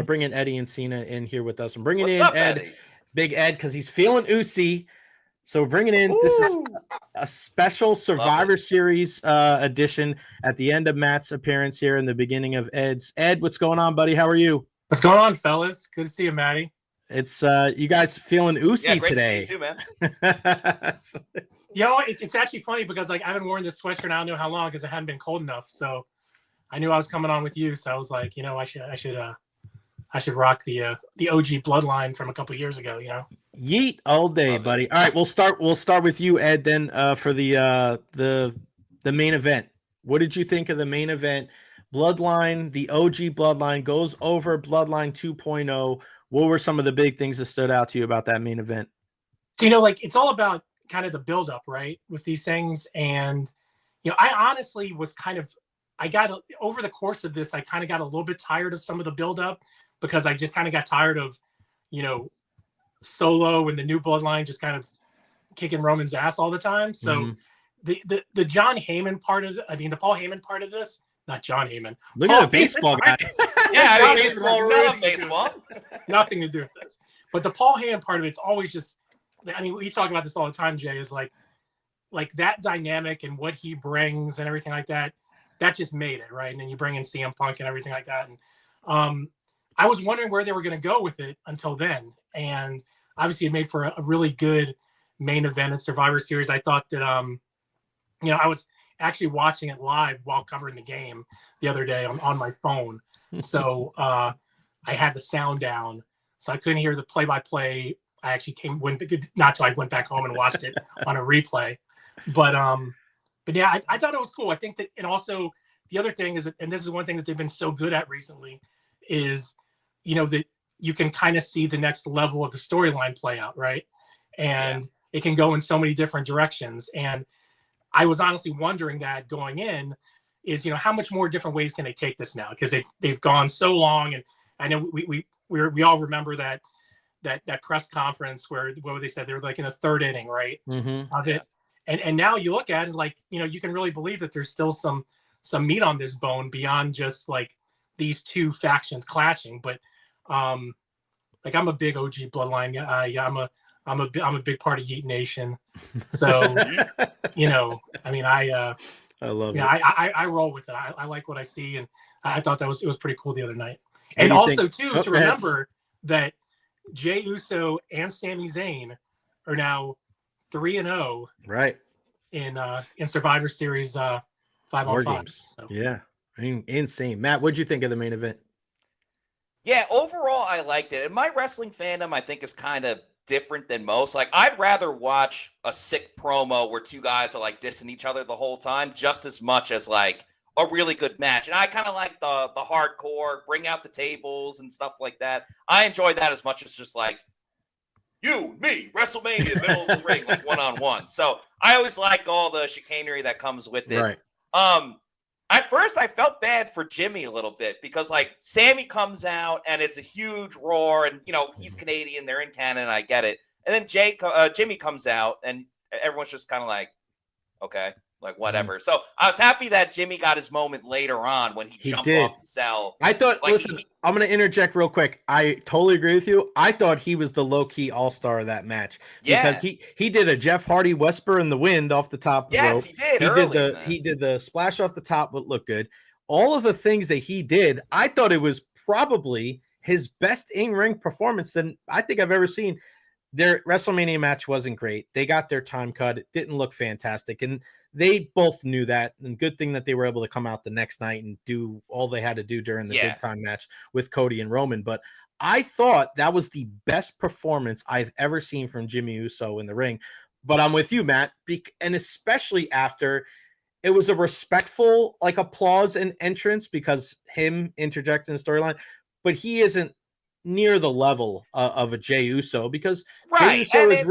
bring in Eddie Encina in here with us. I'm bringing What's in up, Ed, Eddie? Big Ed, because he's feeling oozy. So we're bringing in, this is a special Survivor Series edition at the end of Matt's appearance here in the beginning of Ed's. Ed, what's going on, buddy? How are you? What's going on, fellas? Good to see you, Matty. It's you guys feeling oozy great today. to see you too, man. It's actually funny because like I haven't worn this sweatshirt I don't know how long because it hadn't been cold enough. So I knew I was coming on with you, so I was like, I should rock the OG bloodline from a couple years ago. Yeet all day, Love buddy. it. All right, we'll start with you, Ed. Then for the main event. What did you think of the main event? Bloodline, the OG Bloodline goes over Bloodline 2.0. What were some of the big things that stood out to you about that main event? So it's all about kind of the buildup, right, with these things. And I honestly was over the course of this, I kind of got a little bit tired of some of the buildup because I just kind of got tired of, Solo and the new Bloodline just kind of kicking Roman's ass all the time. So the John Heyman part of the Paul Heyman part of this, not John Heyman. Look Paul at the baseball guy. Yeah, Nothing baseball to do rules. with Baseball. Nothing to do with this. But the Paul Heyman part of it's always just, we talk about this all the time, Jay, is like that dynamic and what he brings and everything like that, that just made it, right? And then you bring in CM Punk and everything like that. And I was wondering where they were going to go with it until then. And obviously it made for a really good main event in Survivor Series. I thought that, I was actually watching it live while covering the game the other day on my phone. So I had the sound down, so I couldn't hear the play-by-play. I actually not till I went back home and watched it on a replay. But yeah, I thought it was cool. I think that, and also the other thing is, and this is one thing that they've been so good at recently, is, that you can kind of see the next level of the storyline play out, right? And it can go in so many different directions. And I was honestly wondering that going in is, how much more different ways can they take this now? Because they've gone so long, and I know we all remember that press conference where what they said they were like in the third inning, right, of it. And now you look at it like, you can really believe that there's still some meat on this bone beyond just like these two factions clashing. But I'm a big OG Bloodline guy. I'm a big part of Yeet Nation. So, I love it. I roll with it. I like what I see. And I thought it was pretty cool the other night. And also to remember that Jey Uso and Sami Zayn are now 3-0, right, in Survivor Series 5-on-5. So. Yeah, insane. Matt, what'd you think of the main event? Yeah, overall, I liked it. And my wrestling fandom, I think, is kind of different than most. Like, I'd rather watch a sick promo where two guys are like dissing each other the whole time, just as much as like a really good match. And I kind of like the hardcore, bring out the tables and stuff like that. I enjoy that as much as just like you, me, WrestleMania, middle of the ring, like one-on-one. So I always like all the chicanery that comes with it. Right. At first, I felt bad for Jimmy a little bit because, like, Sammy comes out and it's a huge roar, and he's Canadian, they're in Canada, I get it. And then Jimmy comes out, and everyone's just kind of like, okay, like whatever. So I was happy that Jimmy got his moment later on when he jumped off the cell. I thought, like, listen, I'm going to interject real quick. I totally agree with you. I thought he was the low-key all-star of that match. Because he did a Jeff Hardy Whisper in the Wind off the top. Yes, rope. He did the splash off the top, what looked good. All of the things that he did, I thought it was probably his best in-ring performance than I think I've ever seen. Their WrestleMania match wasn't great. They got their time cut. It didn't look fantastic. And they both knew that. And good thing that they were able to come out the next night and do all they had to do during the big time match with Cody and Roman. But I thought that was the best performance I've ever seen from Jimmy Uso in the ring. But I'm with you, Matt. And especially after it was a respectful like applause and entrance because him interjecting the storyline. But he isn't near the level of a Jey Uso because Jey Uso is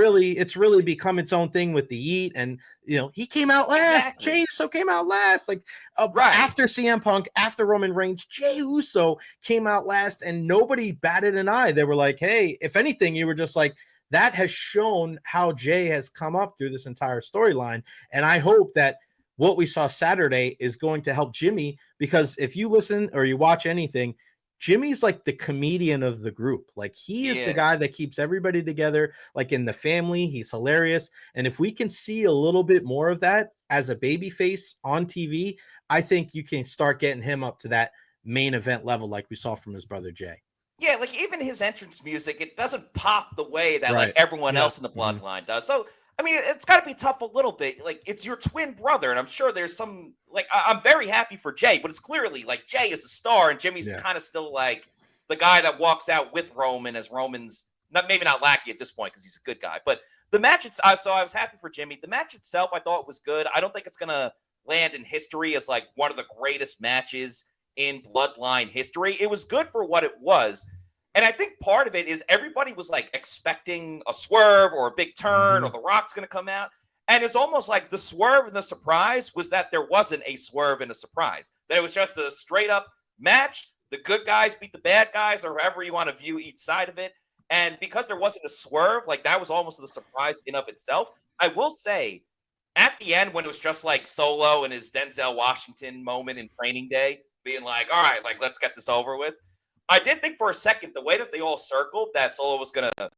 really become its own thing with the Yeet, and he came out last. Exactly. Jey Uso came out last, like after CM Punk, after Roman Reigns, Jey Uso came out last, and nobody batted an eye. They were like, hey, if anything, you were just like, that has shown how Jey has come up through this entire storyline, and I hope that what we saw Saturday is going to help Jimmy, because if you listen or you watch anything, Jimmy's like the comedian of the group. Like he is the guy that keeps everybody together, like in the family. He's hilarious. And if we can see a little bit more of that as a baby face on TV, I think you can start getting him up to that main event level like we saw from his brother Jay. Yeah, like even his entrance music, it doesn't pop the way that like everyone else in the bloodline does. So I mean, it's got to be tough a little bit. Like, it's your twin brother, and I'm sure there's some, like, I'm very happy for Jay, but it's clearly, like, Jay is a star, and Jimmy's kind of still, like, the guy that walks out with Roman as Roman's, maybe not lackey at this point because he's a good guy. But the match, so I was happy for Jimmy. The match itself, I thought was good. I don't think it's going to land in history as, like, one of the greatest matches in Bloodline history. It was good for what it was. And I think part of it is everybody was like expecting a swerve or a big turn or The Rock's going to come out. And it's almost like the swerve and the surprise was that there wasn't a swerve and a surprise. That it was just a straight up match. The good guys beat the bad guys, or however you want to view each side of it. And because there wasn't a swerve, like that was almost the surprise in of itself. I will say at the end when it was just like Solo and his Denzel Washington moment in Training Day being like, all right, like let's get this over with. I did think for a second, the way that they all circled, that Solo was going to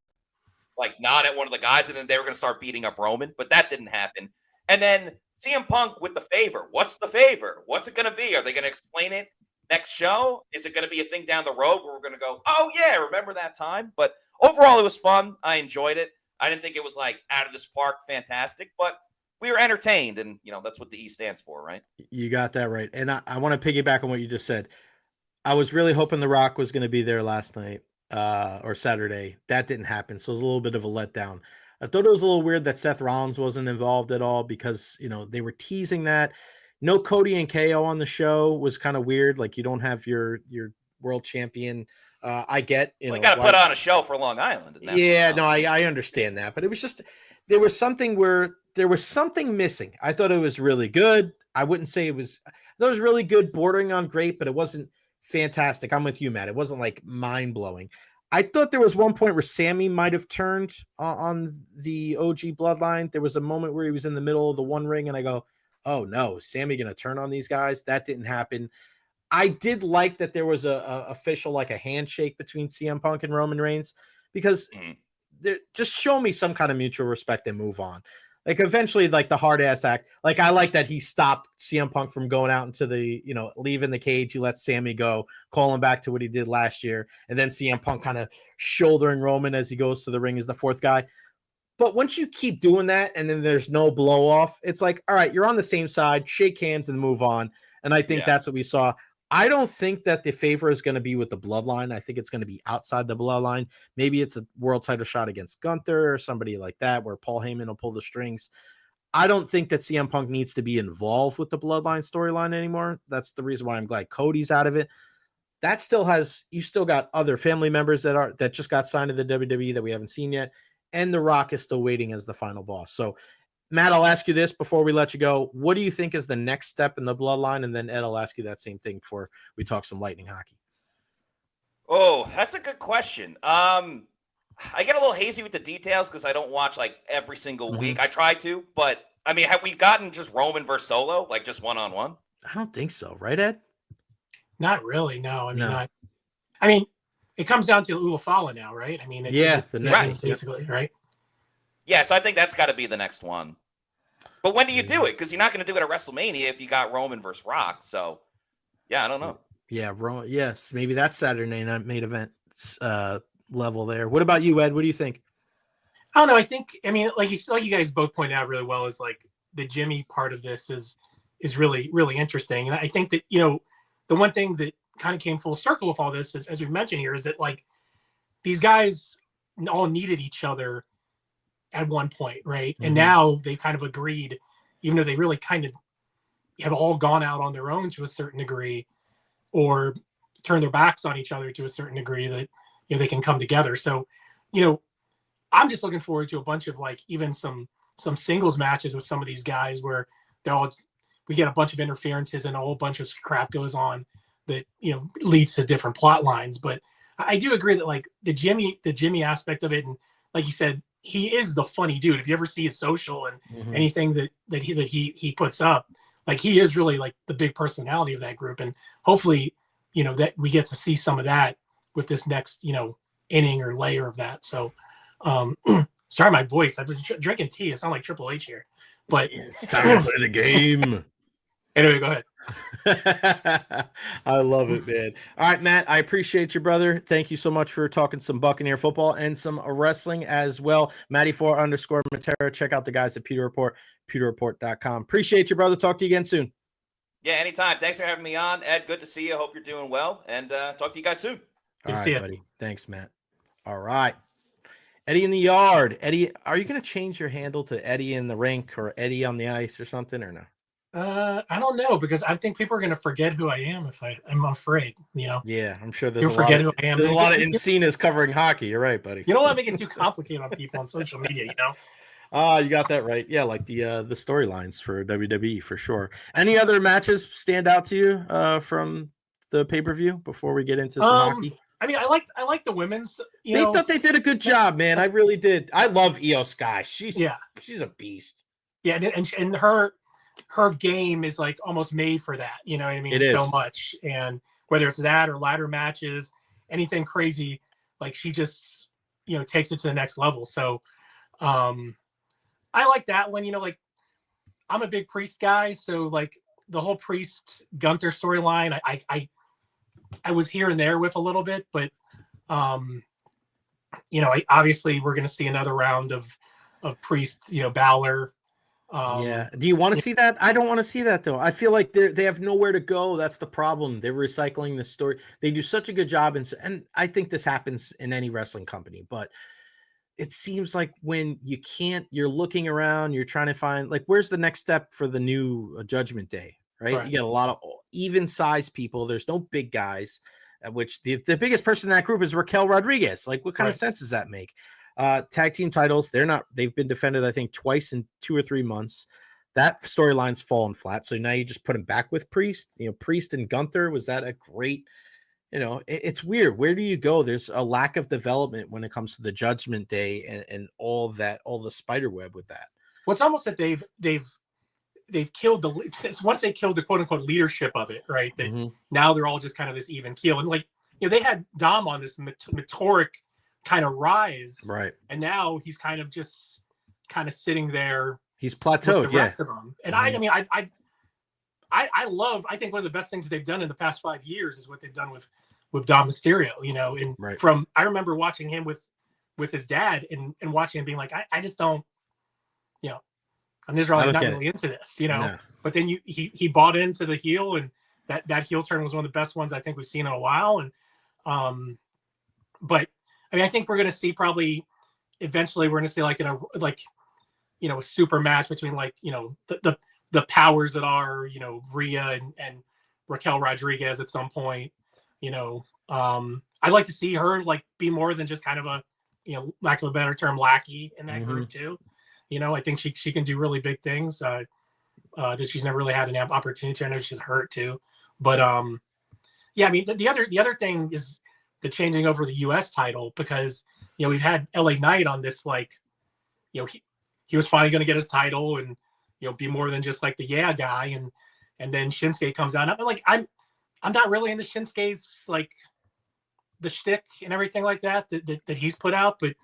like nod at one of the guys and then they were going to start beating up Roman, but that didn't happen. And then CM Punk with the favor. What's the favor? What's it going to be? Are they going to explain it next show? Is it going to be a thing down the road where we're going to go, oh yeah, remember that time? But overall, it was fun. I enjoyed it. I didn't think it was like out of this park fantastic, but we were entertained. And, you know, that's what the E stands for, right? You got that right. And I want to piggyback on what you just said. I was really hoping The Rock was going to be there last night or Saturday. That didn't happen. So it was a little bit of a letdown. I thought it was a little weird that Seth Rollins wasn't involved at all because, you know, they were teasing that. No Cody and KO on the show was kind of weird. Like you don't have your world champion. I get, you know. We got to put on a show for Long Island. Yeah, no, I understand that. But it was just, there was something missing. I thought it was really good. I wouldn't say it was, I thought it was really good, bordering on great, but it wasn't fantastic. I'm with you, Matt. It wasn't like mind blowing. I thought there was one point where Sammy might have turned on the OG bloodline. There was a moment where he was in the middle of the one ring, and I go, "Oh no, is Sammy going to turn on these guys?" That didn't happen. I did like that there was a official, like a handshake between CM Punk and Roman Reigns, because just show me some kind of mutual respect and move on. Like eventually, like the hard ass act. Like I like that he stopped CM Punk from going out into the, you know, leaving the cage. He let Sammy go, call him back to what he did last year, and then CM Punk kind of shouldering Roman as he goes to the ring as the fourth guy. But once you keep doing that, and then there's no blow off, it's like, all right, you're on the same side. Shake hands and move on. And I think that's what we saw. I don't think that the favor is going to be with the bloodline. I think it's going to be outside the bloodline. Maybe it's a world title shot against Gunther or somebody like that, where Paul Heyman will pull the strings. I don't think that CM Punk needs to be involved with the bloodline storyline anymore. That's the reason why I'm glad Cody's out of it. That still has, you still got other family members that just got signed to the WWE that we haven't seen yet. And The Rock is still waiting as the final boss. So Matt, I'll ask you this before we let you go. What do you think is the next step in the bloodline? And then Ed, I'll ask you that same thing before we talk some Lightning hockey. Oh, that's a good question. I get a little hazy with the details because I don't watch like every single week. I try to, but I mean, have we gotten just Roman versus Solo, like just one-on-one? I don't think so. Right, Ed? Not really. No. I mean, it comes down to Ulafala now, right? I mean, basically, right? Yeah, so I think that's got to be the next one. But when do you do it? Because you're not going to do it at WrestleMania if you got Roman versus Rock. So, yeah, I don't know. Yeah, yes, maybe that's Saturday night main event level there. What about you, Ed? What do you think? I don't know. I think, I mean, like you guys both pointed out really well, is like the Jimmy part of this is really, really interesting. And I think that, you know, the one thing that kind of came full circle with all this is, as we mentioned here, is that like these guys all needed each other at one point, right? And now they kind of agreed, even though they really kind of have all gone out on their own to a certain degree, or turn their backs on each other to a certain degree, that, you know, they can come together. So, you know, I'm just looking forward to a bunch of like even some singles matches with some of these guys where we get a bunch of interferences and a whole bunch of crap goes on that, you know, leads to different plot lines. But I do agree that like the Jimmy aspect of it, and like you said, he is the funny dude. If you ever see his social and anything that he puts up, like he is really like the big personality of that group. And hopefully that we get to see some of that with this next, inning or layer of that. So, sorry, my voice. I've been drinking tea. It sounds like Triple H here, but It's time to play the game. Anyway, go ahead. I love it, man. All right, Matt, I appreciate you, brother. Thank you so much for talking some Buccaneer football and some wrestling as well. Matty4_Matera. Check out the guys at Pewter Report, pewterreport.com. Appreciate you, brother. Talk to you again soon. Yeah, anytime. Thanks for having me on, Ed. Good to see you. Hope you're doing well, and talk to you guys soon. All right, buddy. Thanks, Matt. All right. Eddie in the yard. Eddie, are you going to change your handle to Eddie in the rink or Eddie on the ice or something or no? I don't know, because I think people are going to forget who I am I'm afraid, Yeah, I'm sure there's You'll forget who I am. There's a lot of Encinas covering hockey. You're right, buddy. You don't want to make it too complicated on people on social media, You got that right. Yeah, like the storylines for WWE for sure. Any other matches stand out to you from the pay-per-view before we get into some hockey? I mean, I like the women's. They thought they did a good job, man. I really did. I love Io Sky. She's a beast. Yeah, and her game is like almost made for that. You know what I mean? It is. So much, and whether it's that or ladder matches, anything crazy, like she just takes it to the next level. So, I like that one. Like I'm a big Priest guy, so like the whole Priest Gunther storyline, I was here and there with a little bit, but obviously we're going to see another round of Priest, Balor. Yeah. Do you want to see that? I don't want to see that though. I feel like they have nowhere to go. That's the problem. They're recycling the story. They do such a good job, and I think this happens in any wrestling company, but it seems like when you can't, you're looking around, you're trying to find like, where's the next step for the new Judgment Day, right? You get a lot of even size people. There's no big guys, which the biggest person in that group is Raquel Rodriguez. Like, what kind of sense does that make? Tag team titles, they've been defended, I think, twice in 2 or 3 months. That storyline's fallen flat. So now you just put him back with Priest. Priest and Gunther, was that a great, it's weird. Where do you go? There's a lack of development when it comes to the Judgment Day and all that, all the spider web with that. Well, it's almost that they've killed once they killed the quote unquote leadership of it, right? That now they're all just kind of this even keel. And like, they had Dom on this meteoric kind of rise, right? And now he's kind of just sitting there. He's plateaued. With the rest of them. And I think one of the best things that they've done in the past 5 years is what they've done with Dom Mysterio. And I remember watching him with his dad and watching him being like, I just don't, I'm just really not really into this, No. But then he bought into the heel, and that heel turn was one of the best ones I think we've seen in a while. And but I mean, I think we're going to see probably eventually we're going to see a super match between the powers that are, Rhea and Raquel Rodriguez at some point. I'd like to see her be more than just kind of a, lack of a better term, lackey in that group too. I think she can do really big things that she's never really had an opportunity to. I know she's hurt too, but yeah, I mean, the other thing is the changing over the U.S. title, because we've had LA Knight on this he was finally going to get his title and be more than just the guy, and then Shinsuke comes out. I'm not really into Shinsuke's the shtick and everything like that he's put out, but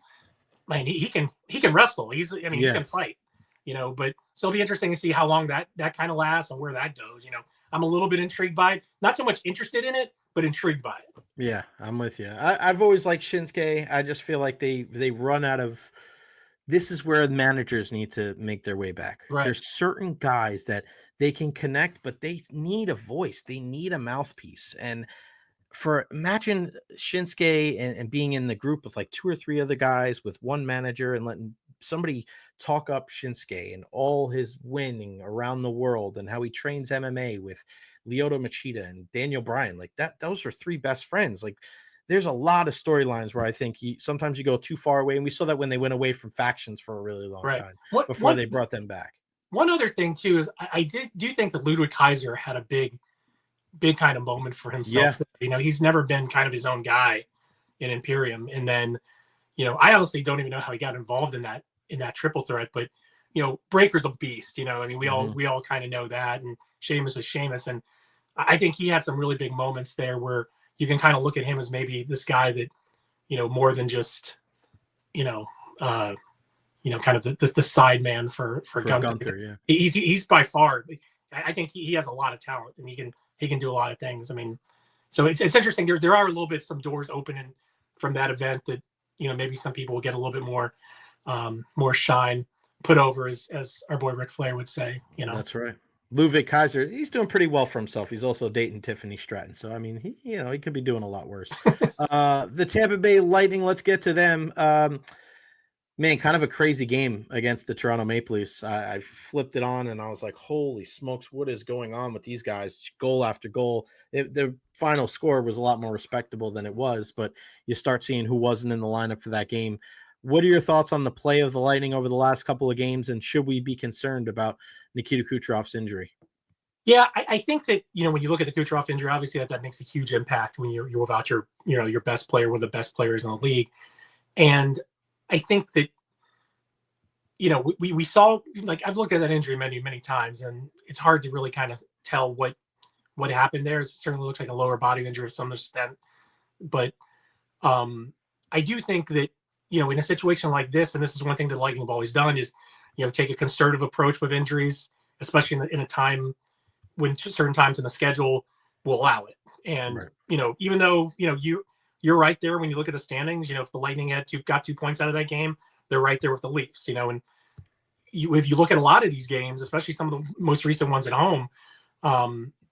man, he can wrestle. He can fight. But so it'll be interesting to see how long that kind of lasts and where that goes. I'm a little bit intrigued by it. Not so much interested in it, but intrigued by it. Yeah, I'm with you. I've always liked Shinsuke. I just feel like they run out of. This is where managers need to make their way back. Right. There's certain guys that they can connect, but they need a voice. They need a mouthpiece. And imagine Shinsuke and being in the group with 2 or 3 other guys with one manager and letting somebody talk up Shinsuke and all his winning around the world and how he trains MMA with Lyoto Machida and Daniel Bryan. Those are 3 best friends. There's a lot of storylines where I think sometimes you go too far away. And we saw that when they went away from factions for a really long time before they brought them back. One other thing too, is I do think that Ludwig Kaiser had a big kind of moment for himself. Yeah. He's never been kind of his own guy in Imperium. And then, I honestly don't even know how he got involved in that triple threat, but Breaker's a beast. We all kind of know that, and Sheamus is Sheamus. And I think he had some really big moments there where you can kind of look at him as maybe this guy that, more than just, kind of the side man for Gunther. Yeah. He's by far. I think he has a lot of talent, and he can do a lot of things. I mean, so it's interesting. There are a little bit some doors opening from that event that maybe some people will get a little bit more shine put over, as our boy Ric Flair would say. That's right. Ludwig Kaiser, he's doing pretty well for himself. He's also dating Tiffany Stratton, so I mean, he could be doing a lot worse. The Tampa Bay Lightning, let's get to them. Man, kind of a crazy game against the Toronto Maple Leafs. I flipped it on and I was like, holy smokes, what is going on with these guys? Goal after goal. The final score was a lot more respectable than it was, but you start seeing who wasn't in the lineup for that game. What are your thoughts on the play of the Lightning over the last couple of games, and should we be concerned about Nikita Kucherov's injury? Yeah, I think that, when you look at the Kucherov injury, obviously that makes a huge impact when you're without your best player, one of the best players in the league. And I think that, we saw, like, I've looked at that injury many, many times, and it's hard to really kind of tell what happened there. It certainly looks like a lower body injury of some extent. But I do think that, in a situation like this, and this is one thing that Lightning have always done, is, take a conservative approach with injuries, especially in a time when certain times in the schedule will allow it. And, right. Even though, you're right there when you look at the standings, if the Lightning got 2 points out of that game, they're right there with the Leafs, and if you look at a lot of these games, especially some of the most recent ones at home,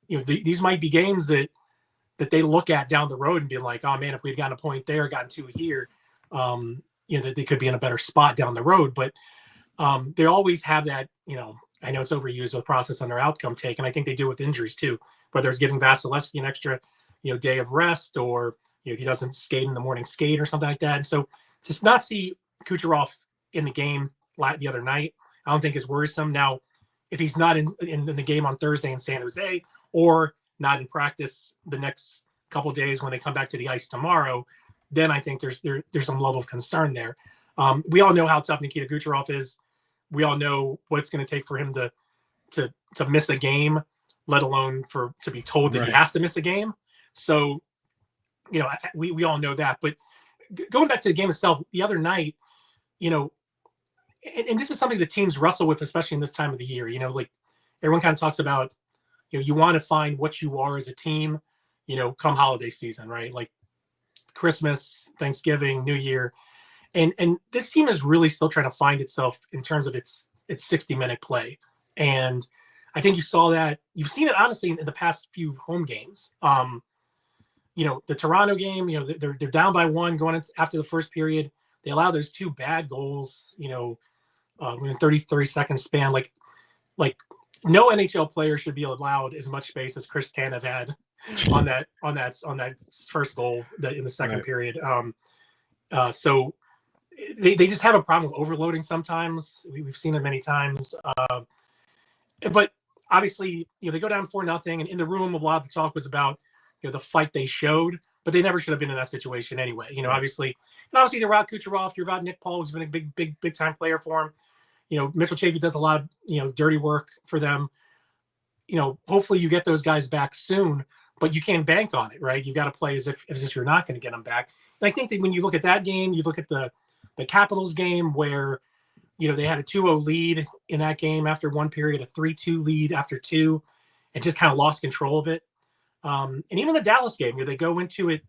these might be games that they look at down the road and be like, oh man, if we'd gotten a point there, gotten 2 here, that they could be in a better spot down the road. But they always have that, I know it's overused with process under outcome take, and I think they do with injuries too, whether it's giving Vasilevsky an extra, day of rest, or if he doesn't skate in the morning skate or something like that. And so to not see Kucherov in the game the other night, I don't think is worrisome. Now, if he's not in the game on Thursday in San Jose, or not in practice the next couple of days when they come back to the ice tomorrow, then I think there's some level of concern there. We all know how tough Nikita Kucherov is. We all know what it's going to take for him to miss a game, let alone to be told that right. He has to miss a game. So, we all know that. But going back to the game itself, the other night, and this is something that teams wrestle with, especially in this time of the year. Like everyone kind of talks about, you want to find what you are as a team, come holiday season, right? Like Christmas, Thanksgiving, New Year. And this team is really still trying to find itself in terms of its 60-minute play. And I think you saw that. You've seen it, honestly, in the past few home games. The Toronto game, they're down by 1 going after the first period. They allow those 2 bad goals, in a 30 second span. Like no NHL player should be allowed as much space as Chris Tanev had on that first goal in the second right. period. So they just have a problem with overloading sometimes. We've seen it many times. But obviously, they go down 4-0, and in the room, a lot of the talk was about the fight they showed, but they never should have been in that situation anyway. Obviously they're without Kucherov, you're without Nick Paul, who's been a big time player for him. Mitchell Chafee does a lot of dirty work for them. Hopefully you get those guys back soon, but you can't bank on it, right? You've got to play as if you're not going to get them back. And I think that when you look at that game, you look at the Capitals game where they had a 2-0 lead in that game after 1 period, a 3-2 lead after 2, and just kind of lost control of it. And even the Dallas game, they go into it,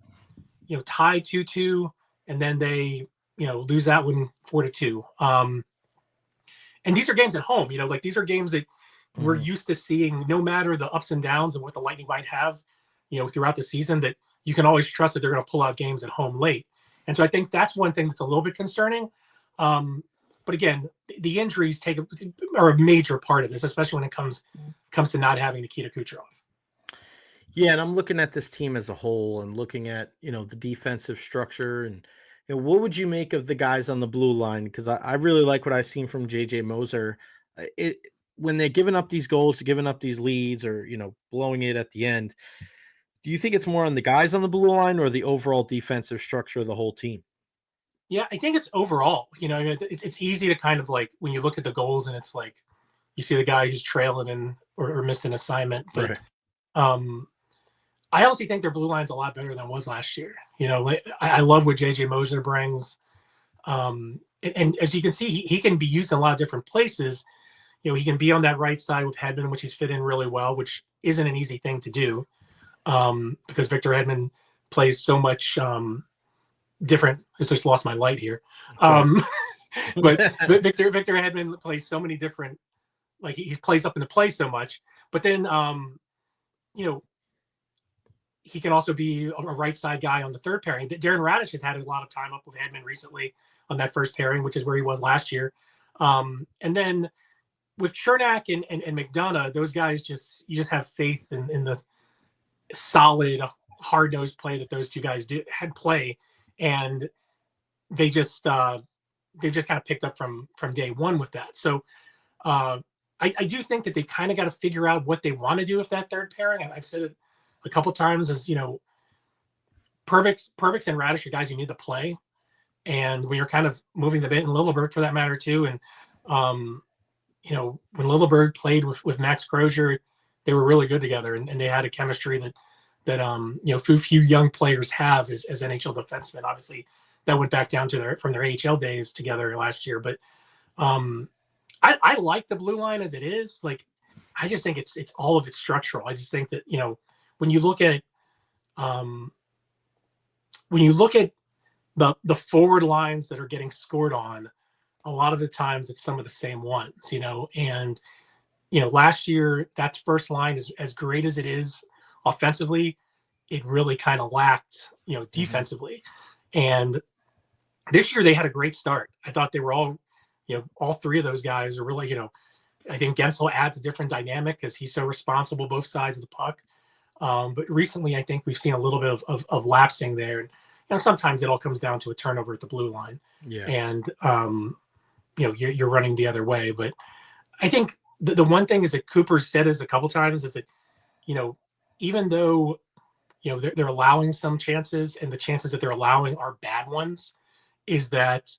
tied 2-2, and then they, lose that one 4-2. And these are games at home, like these are games that we're used to seeing, no matter the ups and downs of what the Lightning might have, throughout the season, that you can always trust that they're going to pull out games at home late. And so I think that's one thing that's a little bit concerning. But again, the injuries are a major part of this, especially when it comes to not having Nikita Kucherov. Yeah, and I'm looking at this team as a whole and looking at, the defensive structure and what would you make of the guys on the blue line? Because I really like what I've seen from JJ Moser. When they're giving up these goals, giving up these leads, or, blowing it at the end, do you think it's more on the guys on the blue line or the overall defensive structure of the whole team? Yeah, I think it's overall. It's easy to kind of like when you look at the goals and it's like you see the guy who's trailing or missed an assignment. But right. I honestly think their blue line's a lot better than it was last year. You know, I love what JJ Mosner brings. And as you can see, he can be used in a lot of different places. You know, he can be on that right side with Hedman, which he's fit in really well, which isn't an easy thing to do, because Victor Hedman plays so much different. I just lost my light here. But Victor Hedman plays so many different, like he plays up into play so much. But then, you know, he can also be a right side guy on the third pairing. Darren Radich has had a lot of time up with Hedman recently on that first pairing, which is where he was last year. And then with Chernak and McDonough, those guys you just have faith in the solid, hard-nosed play that those two guys had play, and they've just kind of picked up from day one with that. So I do think that they kind of got to figure out what they want to do with that third pairing. I've said it a couple times, as you know, Perbix and Radich are guys you need to play, and when you're kind of moving the bit, and Lilleberg for that matter too, and you know, when Lilleberg played with Max Crozier, they were really good together, and they had a chemistry that you know, few young players have as NHL defensemen. Obviously, that went back down to from their AHL days together last year. But I like the blue line as it is. Like, I just think it's all of it structural. I just think that, you know, when you look at the forward lines that are getting scored on, a lot of the times it's some of the same ones, you know. And, you know, last year, that first line is as great as it is offensively, it really kind of lacked, you know, defensively. And this year they had a great start. I thought they were all, you know, all three of those guys are really, you know, I think Gensel adds a different dynamic because he's so responsible both sides of the puck. But recently, I think we've seen a little bit of lapsing there. And, you know, sometimes it all comes down to a turnover at the blue line. Yeah. And, you know, you're running the other way. But I think the one thing is that Cooper said a couple times is that, you know, even though, you know, they're allowing some chances, and the chances that they're allowing are bad ones, is that,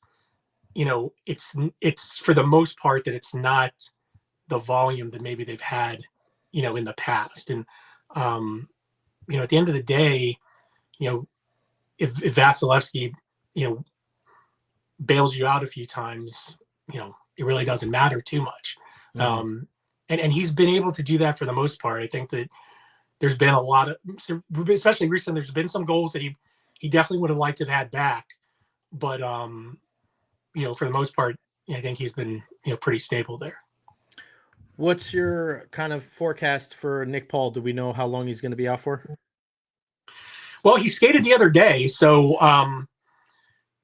you know, it's for the most part that it's not the volume that maybe they've had, you know, in the past. And, you know, at the end of the day, you know, if Vasilevsky, you know, bails you out a few times, you know, it really doesn't matter too much. Mm-hmm. And he's been able to do that for the most part. I think that there's been a lot of, especially recently, there's been some goals that he definitely would have liked to have had back. But, you know, for the most part, I think he's been, you know, pretty stable there. What's your kind of forecast for Nick Paul? Do we know how long he's going to be out for? Well, he skated the other day, so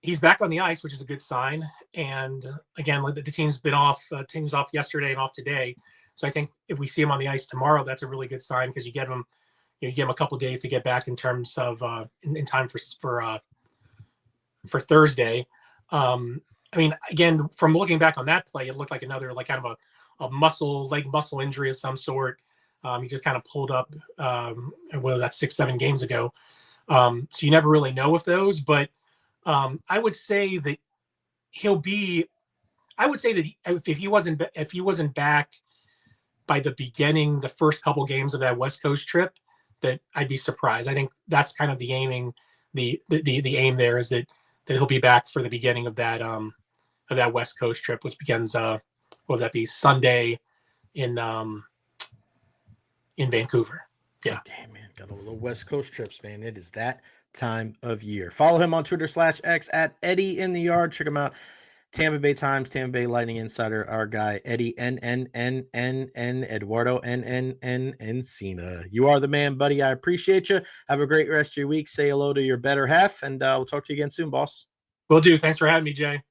he's back on the ice, which is a good sign. And again, the team's been off. Team's off yesterday and off today. So I think if we see him on the ice tomorrow, that's a really good sign, because you get him, you give him a couple of days to get back in terms of in time for Thursday. I mean, again, from looking back on that play, it looked like another, like kind of a leg muscle injury of some sort. He just kind of pulled up, what was that, 6-7 games ago. So you never really know with those, but I would say that if he wasn't back by the first couple games of that West Coast trip, that I'd be surprised. I think that's kind of the aiming, the aim there is that he'll be back for the beginning of that West Coast trip, which begins what would that be, Sunday in Vancouver. Yeah. Damn, man, got all the West Coast trips, man. It is that time of year. Follow him on Twitter /X at Eddie in the Yard. Check him out. Tampa Bay Times, Tampa Bay Lightning Insider, our guy Eddie NNNNN Eduardo NNN Encina. You are the man, buddy. I appreciate you. Have a great rest of your week. Say hello to your better half, and we'll talk to you again soon, boss. Will do. Thanks for having me, Jay.